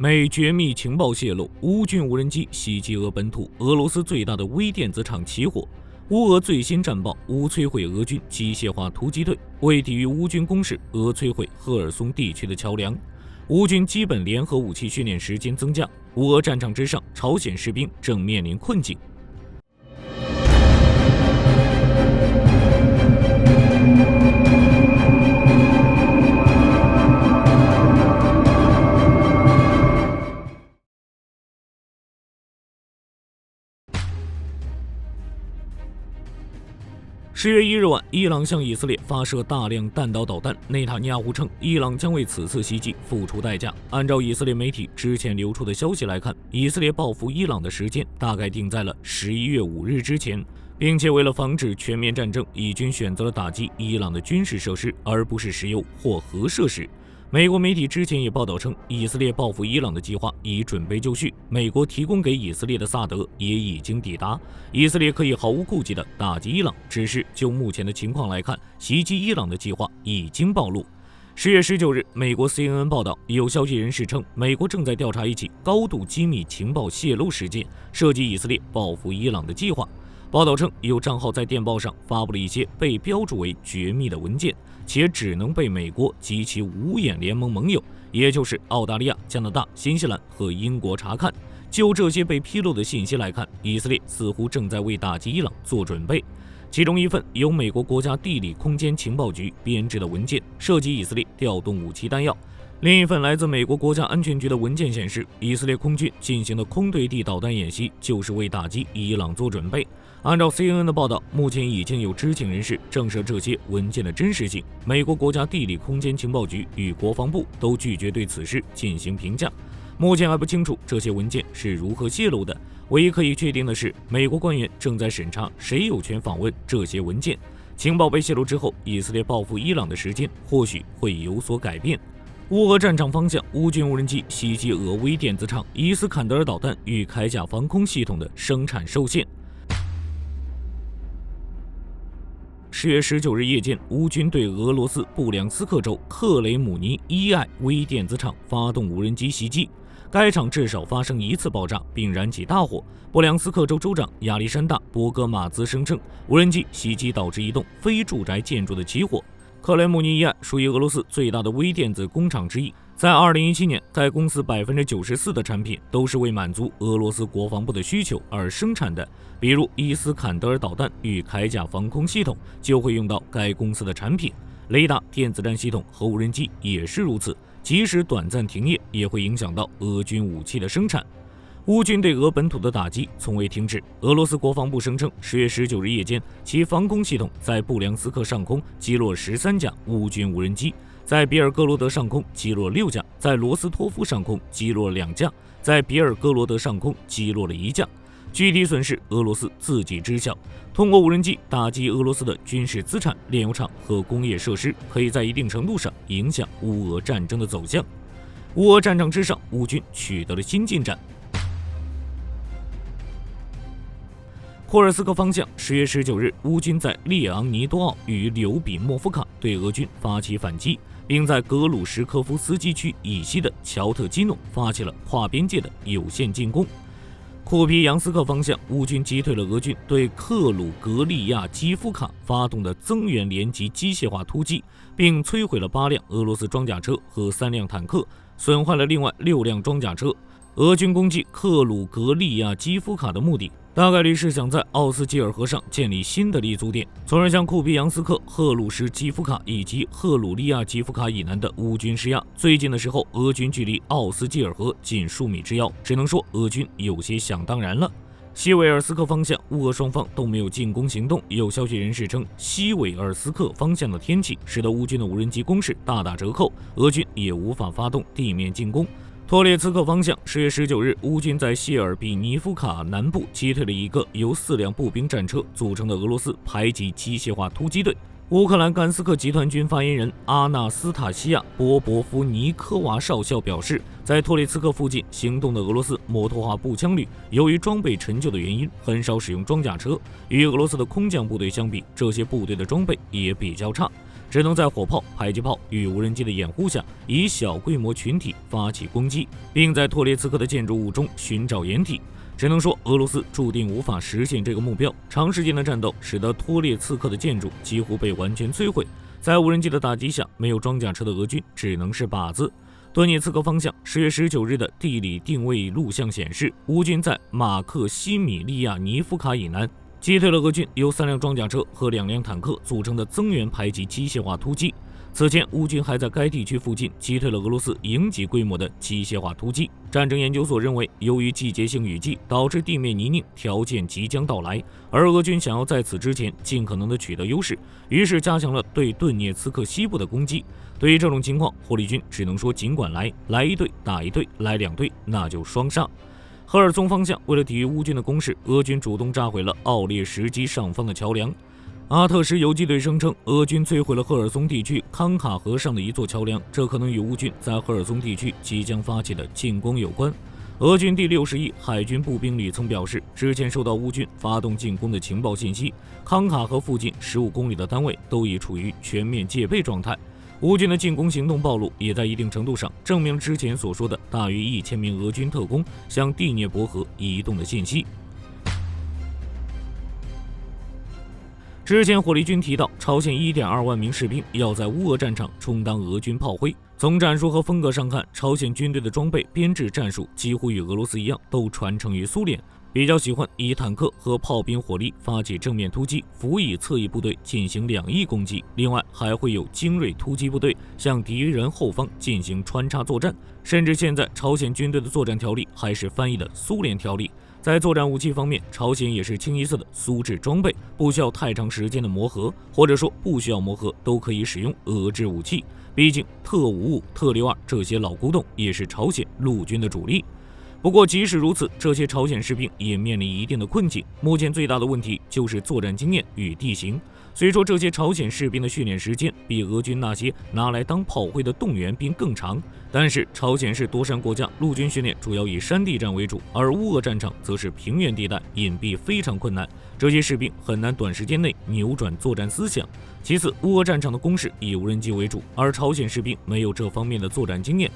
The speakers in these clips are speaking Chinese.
美绝密情报泄露，乌军无人机袭击俄本土，俄罗斯最大的微电子厂起火。乌俄最新战报：乌摧毁俄军机械化突击队。为抵御乌军攻势，俄摧毁赫尔松地区的桥梁。乌军基本联合武器训练时间增加。乌俄战场之上，朝鲜士兵正面临困境。10月1日晚，伊朗向以色列发射大量弹道导弹。内塔尼亚胡称，伊朗将为此次袭击付出代价。按照以色列媒体之前流出的消息来看，以色列报复伊朗的时间大概定在了11月5日之前，并且为了防止全面战争，以军选择了打击伊朗的军事设施，而不是石油或核设施。美国媒体之前也报道称，以色列报复伊朗的计划已准备就绪，美国提供给以色列的萨德也已经抵达，以色列可以毫无顾忌地打击伊朗。只是就目前的情况来看，袭击伊朗的计划已经暴露。10月19日，美国 CNN 报道，有消息人士称，美国正在调查一起高度机密情报泄露事件，涉及以色列报复伊朗的计划。报道称，有账号在电报上发布了一些被标注为绝密的文件，且只能被美国及其五眼联盟盟友，也就是澳大利亚、加拿大、新西兰和英国查看。就这些被披露的信息来看，以色列似乎正在为打击伊朗做准备。其中一份由美国国家地理空间情报局编制的文件涉及以色列调动武器弹药。另一份来自美国国家安全局的文件显示，以色列空军进行的空对地导弹演习就是为打击伊朗做准备。按照 CNN 的报道，目前已经有知情人士证实这些文件的真实性。美国国家地理空间情报局与国防部都拒绝对此事进行评价。目前还不清楚这些文件是如何泄露的，唯一可以确定的是，美国官员正在审查谁有权访问这些文件。情报被泄露之后，以色列报复伊朗的时间或许会有所改变。乌俄战场方向，乌军无人机袭击俄微电子厂，伊斯坎德尔导弹与铠甲防空系统的生产受限。10月19日夜间，乌军对俄罗斯布良斯克州克雷姆尼伊艾微电子厂发动无人机袭击，该厂至少发生一次爆炸并燃起大火。布良斯克州州长亚历山大·博格马兹声称，无人机袭击导致一栋非住宅建筑的起火。克雷姆尼伊艾属于俄罗斯最大的微电子工厂之一，在2017年，该公司94%的产品都是为满足俄罗斯国防部的需求而生产的，比如伊斯坎德尔导弹与铠甲防空系统就会用到该公司的产品，雷达、电子战系统和无人机也是如此，即使短暂停业也会影响到俄军武器的生产。乌军对俄本土的打击从未停止。俄罗斯国防部声称，10月19日夜间，其防空系统在布良斯克上空击落13架乌军无人机，在比尔哥罗德上空击落6架，在罗斯托夫上空击落2架，在比尔哥罗德上空击落了1架。具体损失俄罗斯自己知晓。通过无人机打击俄罗斯的军事资产、炼油厂和工业设施，可以在一定程度上影响乌俄战争的走向。乌俄战场之上，乌军取得了新进展。霍尔斯克方向，10月19日，乌军在列昂尼多奥与柳比莫夫卡对俄军发起反击，并在格鲁什科夫斯基区以西的乔特基诺发起了跨边界的有限进攻。库皮扬斯克方向，乌军击退了俄军对克鲁格利亚基夫卡发动的增援连级机械化突击，并摧毁了8辆俄罗斯装甲车和3辆坦克，损坏了另外6辆装甲车。俄军攻击克鲁格利亚基夫卡的目的大概率是想在奥斯基尔河上建立新的立足点，从而向库皮扬斯克、赫鲁什基夫卡以及赫鲁利亚基夫卡以南的乌军施压。最近的时候，俄军距离奥斯基尔河仅数米之遥，只能说俄军有些想当然了。西韦尔斯克方向，乌俄双方都没有进攻行动。有消息人士称，西韦尔斯克方向的天气使得乌军的无人机攻势大打折扣，俄军也无法发动地面进攻。托列茨克方向，10月19日，乌军在谢尔比尼夫卡南部击退了一个由4辆步兵战车组成的俄罗斯排级机械化突击队。乌克兰甘斯克集团军发言人阿纳斯塔西亚·波博夫尼科娃少校表示，在托列茨克附近行动的俄罗斯摩托化步枪旅由于装备陈旧的原因，很少使用装甲车。与俄罗斯的空降部队相比，这些部队的装备也比较差。只能在火炮、迫击炮与无人机的掩护下，以小规模群体发起攻击，并在托列茨克的建筑物中寻找掩体。只能说，俄罗斯注定无法实现这个目标。长时间的战斗使得托列茨克的建筑几乎被完全摧毁，在无人机的打击下，没有装甲车的俄军只能是靶子。顿涅茨克方向10月19日的地理定位录像显示，乌军在马克西米利亚尼夫卡以南击退了俄军由3辆装甲车和2辆坦克组成的增援排级机械化突击。此前，乌军还在该地区附近击退了俄罗斯营级规模的机械化突击。战争研究所认为，由于季节性雨季导致地面泥泞条件即将到来，而俄军想要在此之前尽可能的取得优势，于是加强了对顿涅茨克西部的攻击。对于这种情况，霍利军只能说尽管来一队打一队，来2队那就双杀。赫尔松方向，为了抵御乌军的攻势，俄军主动炸毁了奥列什基上方的桥梁。阿特什游击队声称，俄军摧毁了赫尔松地区康卡河上的一座桥梁，这可能与乌军在赫尔松地区即将发起的进攻有关。俄军第61海军步兵旅曾表示，之前收到乌军发动进攻的情报信息，康卡河附近15公里的单位都已处于全面戒备状态。乌军的进攻行动暴露，也在一定程度上证明之前所说的大约1000名俄军特工向第聂伯河移动的信息。之前火力军提到，朝鲜1.2万名士兵要在乌俄战场充当俄军炮灰。从战术和风格上看，朝鲜军队的装备、编制、战术几乎与俄罗斯一样，都传承于苏联，比较喜欢以坦克和炮兵火力发起正面突击，辅以侧翼部队进行两翼攻击。另外，还会有精锐突击部队向敌人后方进行穿插作战。甚至现在，朝鲜军队的作战条例还是翻译的苏联条例。在作战武器方面，朝鲜也是清一色的苏制装备，不需要太长时间的磨合，或者说不需要磨合都可以使用俄制武器。毕竟特55、特62这些老古董也是朝鲜陆军的主力。不过即使如此，这些朝鲜士兵也面临一定的困境。目前最大的问题就是作战经验与地形。虽说这些朝鲜士兵的训练时间比俄军那些拿来当炮灰的动员兵更长，但是朝鲜是多山国家，陆军训练主要以山地战为主，而乌俄战场则是平原地带，隐蔽非常困难，这些士兵很难短时间内扭转作战思想。其次，乌俄战场的攻势以无人机为主，而朝鲜士兵没有这方面的作战经验。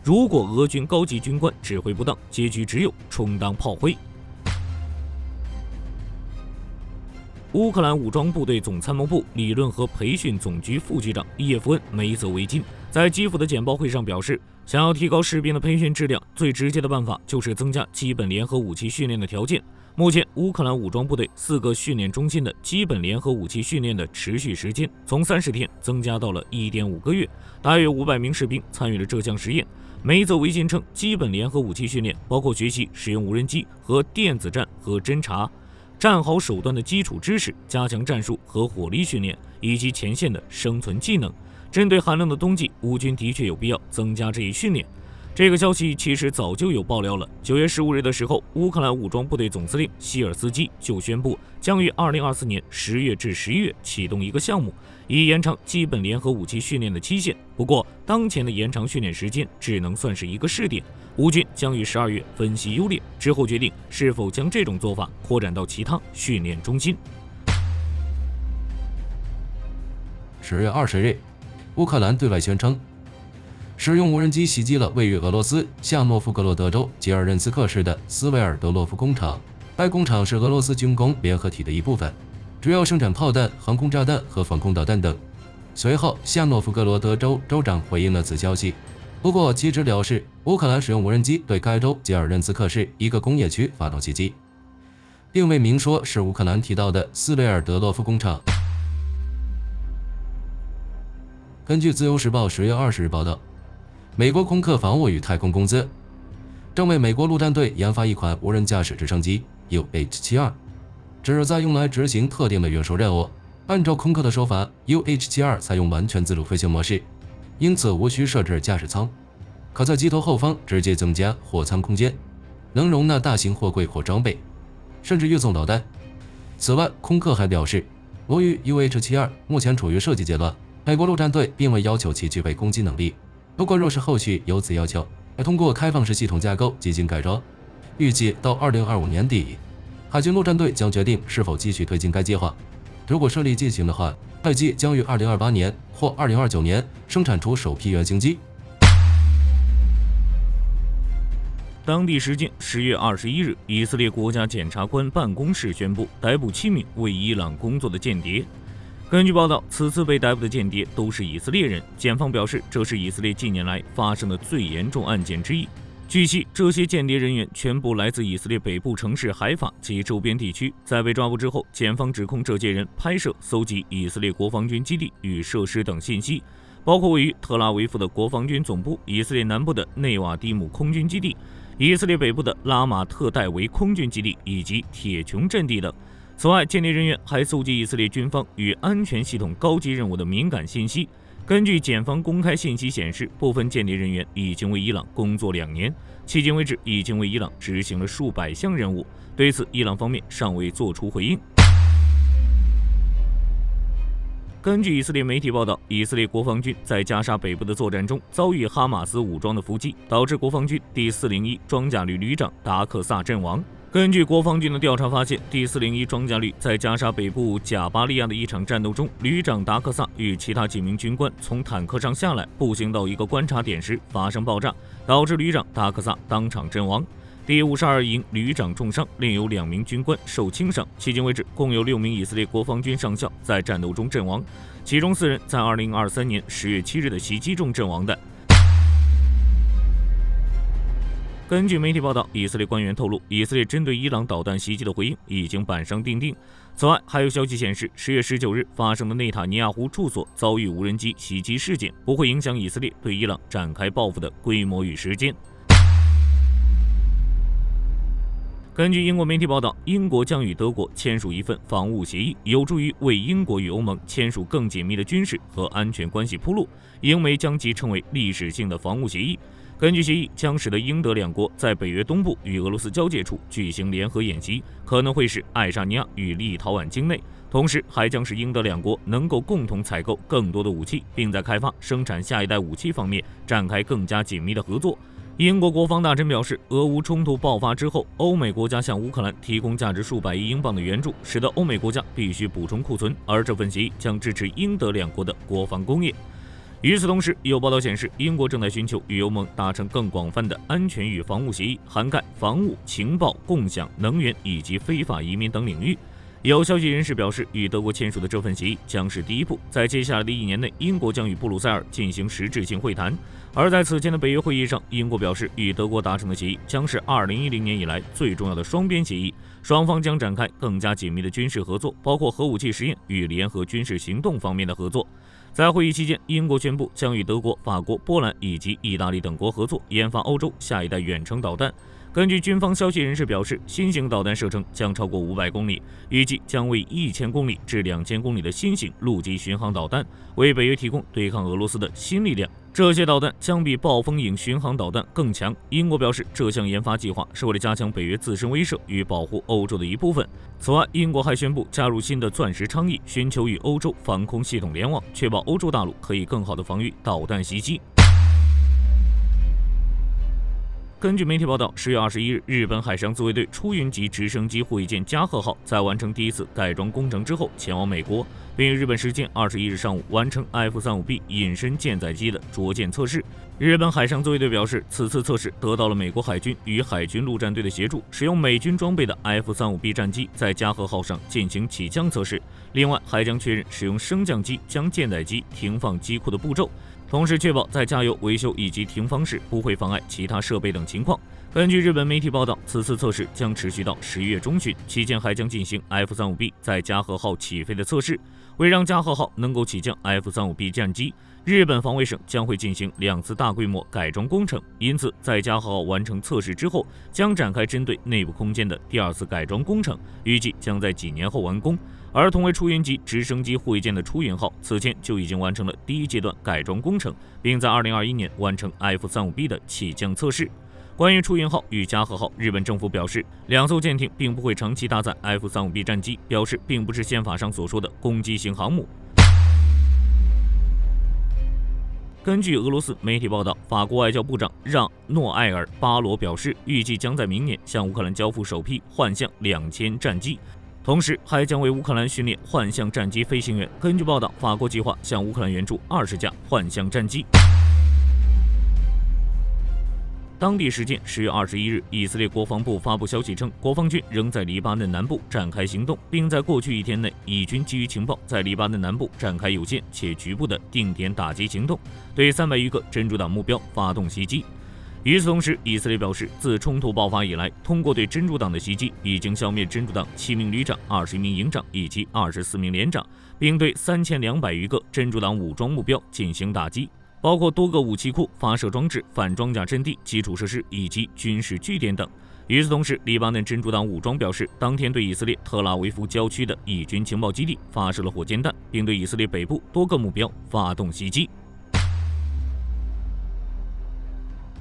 如果俄军高级军官指挥不当，结局只有充当炮灰。乌克兰武装部队总参谋部理论和培训总局副局长叶夫恩·梅泽维金在基辅的简报会上表示，想要提高士兵的培训质量，最直接的办法就是增加基本联合武器训练的条件。目前，乌克兰武装部队4个训练中心的基本联合武器训练的持续时间从30天增加到了1.5个月，大约500名士兵参与了这项实验。梅泽维金称，基本联合武器训练包括学习使用无人机和电子战和侦察、战壕手段的基础知识，加强战术和火力训练，以及前线的生存技能。针对寒冷的冬季，乌军的确有必要增加这一训练。这个消息其实早就有爆料了。9月15日的时候，乌克兰武装部队总司令希尔斯基就宣布，将于2024年10月至11月启动一个项目，以延长基本联合武器训练的期限。不过，当前的延长训练时间只能算是一个试点。乌军将于12月分析优劣，之后决定是否将这种做法扩展到其他训练中心。10月20日，乌克兰对外宣称，使用无人机袭击了位于俄罗斯夏诺夫格罗德州吉尔任斯克市的斯维尔德洛夫工厂。该工厂是俄罗斯军工联合体的一部分，主要生产炮弹、航空炸弹和防空导弹等。随后，夏诺夫格罗德州州长回应了此消息，不过其只表示乌克兰使用无人机对该州吉尔任斯克市一个工业区发动袭击，并未明说是乌克兰提到的斯维尔德洛夫工厂。根据自由时报10月20日报道，美国空客防务与太空公司正为美国陆战队研发一款无人驾驶直升机 UH-72， 旨在用来执行特定的运输任务。按照空客的说法， UH-72 采用完全自主飞行模式，因此无需设置驾驶舱，可在机头后方直接增加货舱空间，能容纳大型货柜或装备，甚至运送导弹。此外，空客还表示，由于 UH-72 目前处于设计阶段，美国陆战队并未要求其具备攻击能力。不过，若是后续有此要求，会通过开放式系统架构进行改装。预计到2025年底，海军陆战队将决定是否继续推进该计划。如果顺利进行的话，赛季将于2028年或2029年生产出首批原型机。当地时间10月21日，以色列国家检察官办公室宣布逮捕7名为伊朗工作的间谍。根据报道，此次被逮捕的间谍都是以色列人。检方表示，这是以色列近年来发生的最严重案件之一。据悉，这些间谍人员全部来自以色列北部城市海法及周边地区。在被抓捕之后，检方指控这些人拍摄、搜集以色列国防军基地与设施等信息，包括位于特拉维夫的国防军总部、以色列南部的内瓦蒂姆空军基地、以色列北部的拉马特戴维空军基地以及铁穹阵地等。此外，间谍人员还搜集以色列军方与安全系统高级任务的敏感信息。根据检方公开信息显示，部分间谍人员已经为伊朗工作2年，迄今为止已经为伊朗执行了数百项任务。对此，伊朗方面尚未作出回应。根据以色列媒体报道，以色列国防军在加沙北部的作战中遭遇哈马斯武装的伏击，导致国防军第401装甲旅旅长达克萨阵亡。根据国防军的调查发现，第401装甲旅在加沙北部贾巴利亚的一场战斗中，旅长达克萨与其他几名军官从坦克上下来，步行到一个观察点时发生爆炸，导致旅长达克萨当场阵亡。第52营旅长重伤，另有2名军官受轻伤。迄今为止，共有6名以色列国防军上校在战斗中阵亡，其中4人在2023年10月7日的袭击中阵亡的。根据媒体报道，以色列官员透露，以色列针对伊朗导弹袭击的回应已经板上钉钉。此外，还有消息显示，10月19日发生的内塔尼亚胡住所遭遇无人机袭击事件，不会影响以色列对伊朗展开报复的规模与时间。根据英国媒体报道，英国将与德国签署一份防务协议，有助于为英国与欧盟签署更紧密的军事和安全关系铺路。英美将其称为历史性的防务协议。根据协议，将使得英德2国在北约东部与俄罗斯交界处举行联合演习，可能会使爱沙尼亚与立陶宛境内，同时还将使英德2国能够共同采购更多的武器，并在开发、生产下一代武器方面展开更加紧密的合作。英国国防大臣表示，俄乌冲突爆发之后，欧美国家向乌克兰提供价值数百亿英镑的援助，使得欧美国家必须补充库存，而这份协议将支持英德2国的国防工业。与此同时，有报道显示，英国正在寻求与欧盟达成更广泛的安全与防务协议，涵盖防务、情报、共享、能源以及非法移民等领域。有消息人士表示，与德国签署的这份协议将是第一步，在接下来的1年内，英国将与布鲁塞尔进行实质性会谈。而在此前的北约会议上，英国表示，与德国达成的协议将是2010年以来最重要的双边协议，双方将展开更加紧密的军事合作，包括核武器实验与联合军事行动方面的合作。在会议期间，英国宣布将与德国、法国、波兰以及意大利等国合作，研发欧洲下一代远程导弹。根据军方消息人士表示，新型导弹射程将超过500公里，预计将为1000公里至2000公里的新型陆基巡航导弹，为北约提供对抗俄罗斯的新力量。这些导弹将比暴风影巡航导弹更强。英国表示，这项研发计划是为了加强北约自身威慑与保护欧洲的一部分。此外，英国还宣布加入新的钻石倡议，寻求与欧洲防空系统联网，确保欧洲大陆可以更好地防御导弹袭击。根据媒体报道，10月21日，日本海上自卫队出云级直升机护卫舰加贺号在完成第一次改装工程之后，前往美国，并于日本时间21日上午完成 F-35B 隐身舰载机的着舰测试。日本海上自卫队表示，此次测试得到了美国海军与海军陆战队的协助，使用美军装备的 F-35B 战机在加贺号上进行起降测试。另外，还将确认使用升降机将舰载机停放机库的步骤，同时确保在加油、维修以及停放时不会妨碍其他设备等情况。根据日本媒体报道，此次测试将持续到11月中旬，期间还将进行 F-35B 在加贺号起飞的测试。为让加贺号能够起降 F-35B 战机，日本防卫省将会进行2次大规模改装工程，因此在加贺号完成测试之后，将展开针对内部空间的第2次改装工程，预计将在几年后完工。而同为出云级直升机护卫舰的出云号，此前就已经完成了第1阶段改装工程，并在2021年完成 F-35B 的起降测试。关于出云号与加贺号，日本政府表示，2艘舰艇并不会长期搭载 F-35B 战机，表示并不是宪法上所说的攻击型航母。根据俄罗斯媒体报道，法国外交部长让·诺埃尔·巴罗表示，预计将在明年向乌克兰交付首批幻象2000战机。同时还将为乌克兰训练幻象战机飞行员。根据报道，法国计划向乌克兰援助20架幻象战机。当地时间10月21日，以色列国防部发布消息称，国防军仍在黎巴嫩南部展开行动，并在过去1天内，以军基于情报在黎巴嫩南部展开有限且局部的定点打击行动，对300余个真主党目标发动袭击。与此同时，以色列表示，自冲突爆发以来，通过对真主党的袭击，已经消灭真主党7名旅长、20名营长以及24名连长，并对3200余个真主党武装目标进行打击，包括多个武器库、发射装置、反装甲阵地、基础设施以及军事据点等。与此同时，黎巴嫩真主党武装表示，当天对以色列特拉维夫郊区的以军情报基地发射了火箭弹，并对以色列北部多个目标发动袭击。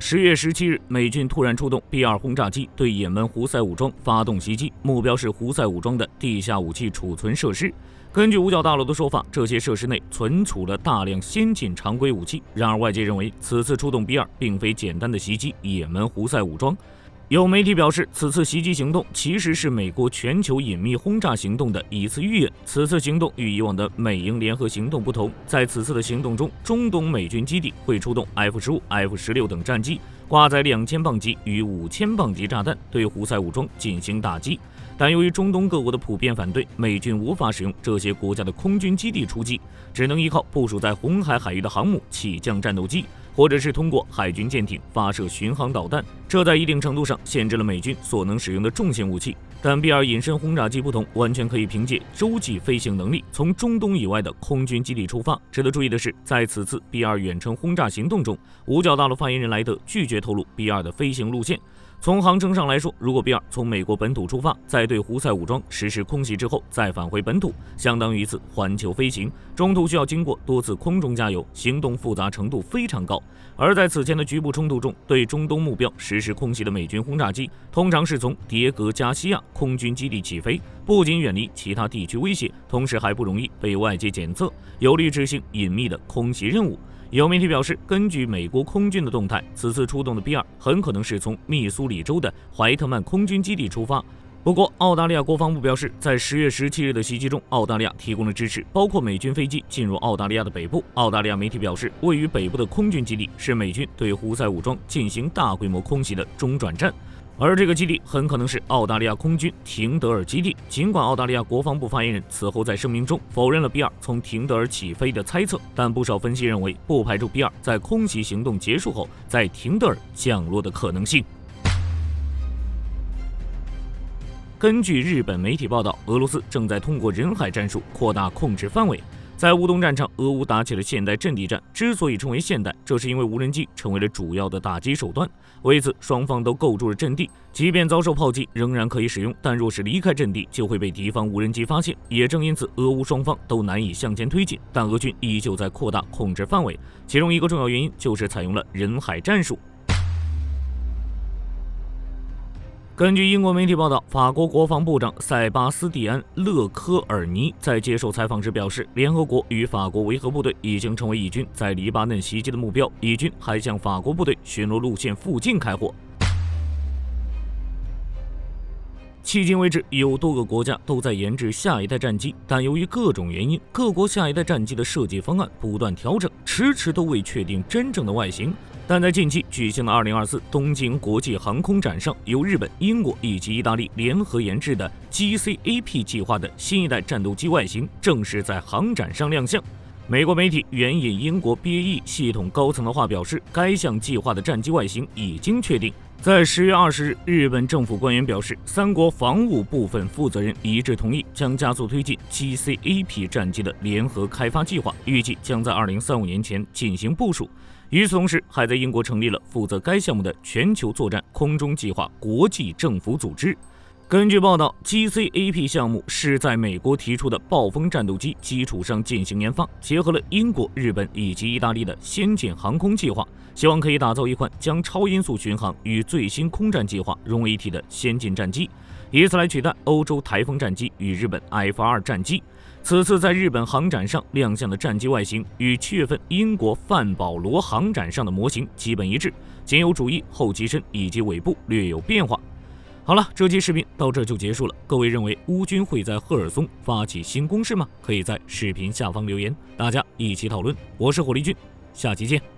10月17日，美军突然出动 B-2轰炸机对也门胡塞武装发动袭击，目标是胡塞武装的地下武器储存设施。根据五角大楼的说法，这些设施内存储了大量先进常规武器。然而，外界认为此次出动 B-2并非简单的袭击也门胡塞武装。有媒体表示，此次袭击行动其实是美国全球隐秘轰炸行动的一次预演。此次行动与以往的美英联合行动不同，在此次的行动中，中东美军基地会出动 F-15、F-16等战机，挂载2000磅级与5000磅级炸弹，对胡塞武装进行打击。但由于中东各国的普遍反对，美军无法使用这些国家的空军基地出击，只能依靠部署在红海海域的航母起降战斗机，或者是通过海军舰艇发射巡航导弹，这在一定程度上限制了美军所能使用的重型武器。但 B-2隐身轰炸机不同，完全可以凭借洲际飞行能力从中东以外的空军基地出发。值得注意的是，在此次 B-2远程轰炸行动中，五角大楼发言人莱德拒绝透露 B-2的飞行路线。从航程上来说，如果 B-2从美国本土出发，在对胡塞武装实施空袭之后再返回本土，相当于一次环球飞行，中途需要经过多次空中加油，行动复杂程度非常高。而在此前的局部冲突中，对中东目标实施空袭的美军轰炸机，通常是从迭戈加西亚空军基地起飞，不仅远离其他地区威胁，同时还不容易被外界检测，有利执行隐秘的空袭任务。有媒体表示，根据美国空军的动态，此次出动的 B-2很可能是从密苏里州的怀特曼空军基地出发。不过，澳大利亚国防部表示，在10月17日的袭击中，澳大利亚提供了支持，包括美军飞机进入澳大利亚的北部。澳大利亚媒体表示，位于北部的空军基地是美军对胡塞武装进行大规模空袭的中转站。而这个基地很可能是澳大利亚空军廷德尔基地。尽管澳大利亚国防部发言人此后在声明中否认了 B-2从廷德尔起飞的猜测，但不少分析认为不排除 B-2在空袭行动结束后在廷德尔降落的可能性。根据日本媒体报道，俄罗斯正在通过人海战术扩大控制范围。在乌东战场，俄乌打起了现代阵地战。之所以称为现代，这是因为无人机成为了主要的打击手段。为此，双方都构筑了阵地，即便遭受炮击，仍然可以使用。但若是离开阵地，就会被敌方无人机发现。也正因此，俄乌双方都难以向前推进，但俄军依旧在扩大控制范围。其中一个重要原因就是采用了人海战术。根据英国媒体报道，法国国防部长塞巴斯蒂安·勒科尔尼在接受采访时表示，联合国与法国维和部队已经成为以军在黎巴嫩袭击的目标，以军还向法国部队巡逻路线附近开火。迄今为止，有多个国家都在研制下一代战机，但由于各种原因，各国下一代战机的设计方案不断调整，迟迟都未确定真正的外形。但在近期举行的2024东京国际航空展上，由日本、英国以及意大利联合研制的 GCAP 计划的新一代战斗机外形正式在航展上亮相。美国媒体援引英国 BAE 系统高层的话表示，该项计划的战机外形已经确定。在10月20日，日本政府官员表示，三国防务部分负责人一致同意将加速推进 GCAP 战机的联合开发计划，预计将在2035年前进行部署。与此同时，还在英国成立了负责该项目的全球作战空中计划国际政府组织。根据报道 ，GCAP 项目是在美国提出的暴风战斗机基础上进行研发，结合了英国、日本以及意大利的先进航空计划，希望可以打造一款将超音速巡航与最新空战计划融为一体的先进战机，以此来取代欧洲台风战机与日本 F-2战机。此次在日本航展上亮相的战机外形与7月份英国范保罗航展上的模型基本一致，仅有主翼、后机身以及尾部略有变化。好了，这期视频到这就结束了。各位认为乌军会在赫尔松发起新攻势吗？可以在视频下方留言，大家一起讨论。我是火力军，下期见。